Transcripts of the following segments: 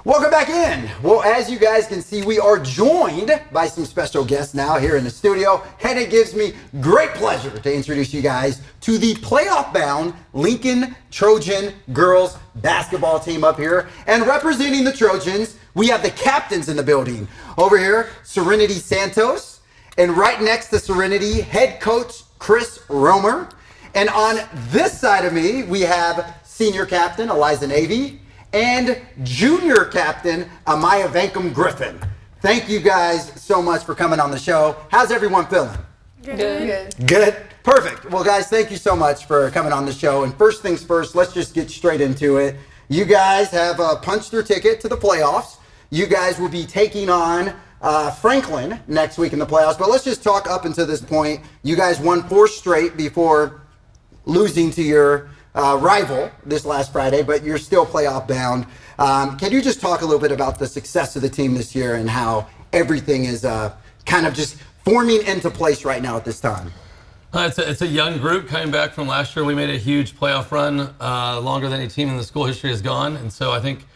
Welcome back in. Well, as you guys can see, we are joined by some special guests now here in the studio, and it gives me great pleasure to introduce you guys to the playoff-bound Lincoln Trojan girls basketball team up here. And representing the Trojans, we have the captains in the building. Over here, Serenity Santos, and right next to Serenity, head coach Chris Romer. And on this side of me, we have senior captain Eliza Navy and junior captain Amaya Vankum Griffin. Thank you guys so much for coming on the show. How's everyone feeling? Good. Perfect. Well, guys, thank you so much for coming on the show. And first things first, let's just get straight into it. You guys have punched your ticket to the playoffs. You guys will be taking on Franklin next week in the playoffs. But let's just talk up until this point. You guys won 4 straight before losing to your rival this last Friday, but you're still playoff bound. Can you just talk a little bit about the success of the team this year and how everything is kind of just forming into place right now at this time? It's a young group coming back from last year. We made a huge playoff run, longer than any team in the school history has gone. And so I think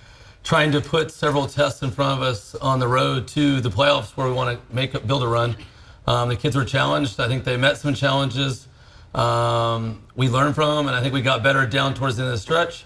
trying to put several tests in front of us on the road to the playoffs where we want to build a run. The kids were challenged. I think they met some challenges. We learned from them, and I think we got better down towards the end of the stretch.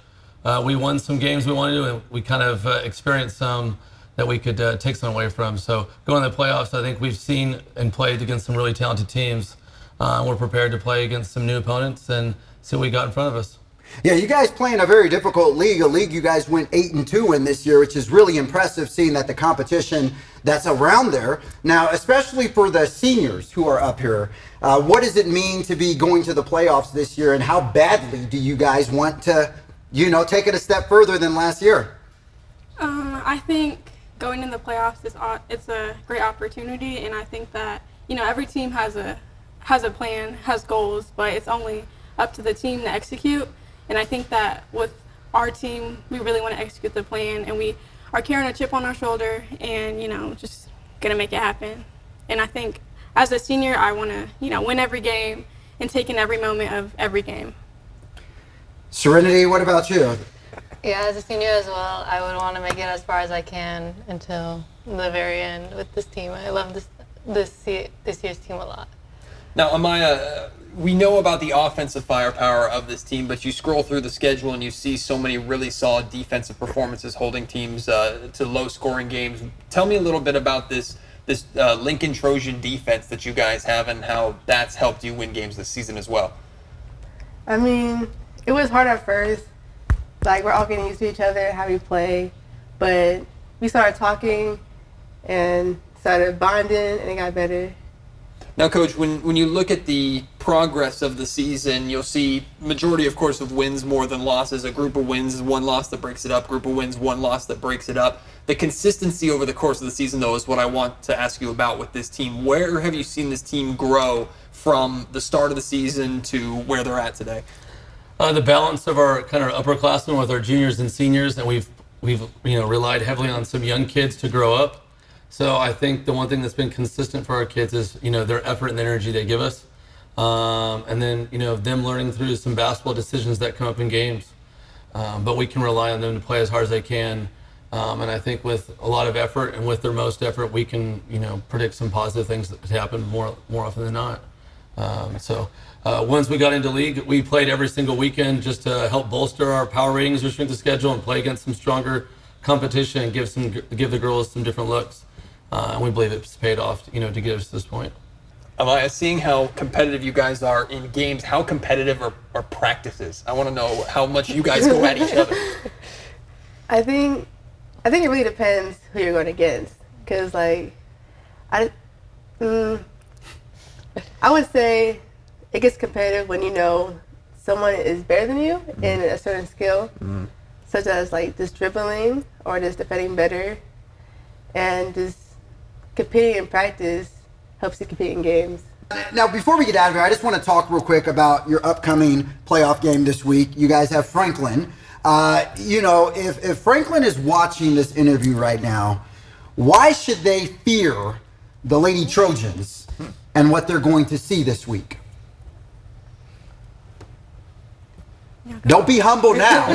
We won some games we wanted to, and we kind of experienced some that we could take some away from. So going to the playoffs, I think we've seen and played against some really talented teams. We're prepared to play against some new opponents and see what we got in front of us. Yeah, you guys play in a very difficult league, a league you guys went 8-2 in this year, which is really impressive seeing that the competition that's around there. Now, especially for the seniors who are up here, what does it mean to be going to the playoffs this year, and how badly do you guys want to, take it a step further than last year? I think going in the playoffs it's a great opportunity, and I think that every team has a plan, has goals, but it's only up to the team to execute. And I think that with our team, we really want to execute the plan, and we are carrying a chip on our shoulder and, just going to make it happen. And I think as a senior, I want to, win every game and take in every moment of every game. Serenity, what about you? Yeah, as a senior as well, I would want to make it as far as I can until the very end with this team. I love this year's team a lot. Now, Amaya, we know about the offensive firepower of this team, but you scroll through the schedule and you see so many really solid defensive performances holding teams to low-scoring games. Tell me a little bit about this Lincoln Trojan defense that you guys have and how that's helped you win games this season as well. I mean, it was hard at first. Like, we're all getting used to each other, how we play. But we started talking and started bonding, and it got better. Now, Coach, when you look at the progress of the season, you'll see majority, of course, of wins more than losses. A group of wins is one loss that breaks it up. Group of wins, one loss that breaks it up. The consistency over the course of the season, though, is what I want to ask you about with this team. Where have you seen this team grow from the start of the season to where they're at today? The balance of our kind of upperclassmen with our juniors and seniors, and we've relied heavily on some young kids to grow up. So I think the one thing that's been consistent for our kids is, their effort and the energy they give us. And then, them learning through some basketball decisions that come up in games. But we can rely on them to play as hard as they can. And I think with a lot of effort and with their most effort, we can, predict some positive things that happen more often than not. Once we got into league, we played every single weekend just to help bolster our power ratings or strength of schedule and play against some stronger competition and give the girls some different looks. And we believe it's paid off, to get us to this point. Amaya, seeing how competitive you guys are in games, how competitive are practices? I want to know how much you guys go at each other. I think it really depends who you're going against. Because, I would say it gets competitive when someone is better than you in a certain skill, such as just dribbling or just defending better, and just competing in practice helps you compete in games. Now, before we get out of here, I just want to talk real quick about your upcoming playoff game this week. You guys have Franklin. If Franklin is watching this interview right now, why should they fear the Lady Trojans and what they're going to see this week? Don't be humble now.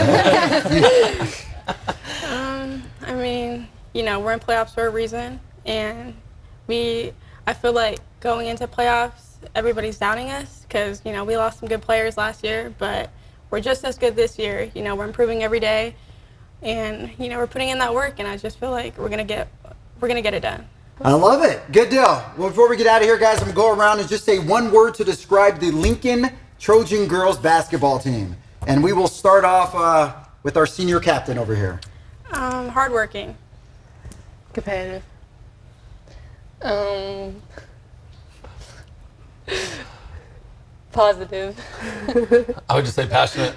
I mean, we're in playoffs for a reason, and I feel like going into playoffs, everybody's doubting us because, we lost some good players last year, but we're just as good this year. We're improving every day, and, we're putting in that work, and I just feel like we're gonna get it done. I love it. Good deal. Well, before we get out of here, guys, I'm going to go around and just say one word to describe the Lincoln Trojan girls basketball team. And we will start off with our senior captain over here. Hardworking. Competitive. Positive. I would just say passionate.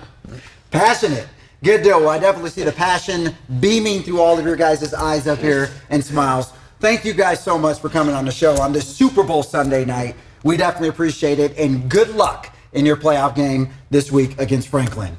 Passionate. Good deal. Well, I definitely see the passion beaming through all of your guys' eyes up here and smiles. Thank you guys so much for coming on the show on this Super Bowl Sunday night. We definitely appreciate it, and good luck in your playoff game this week against Franklin.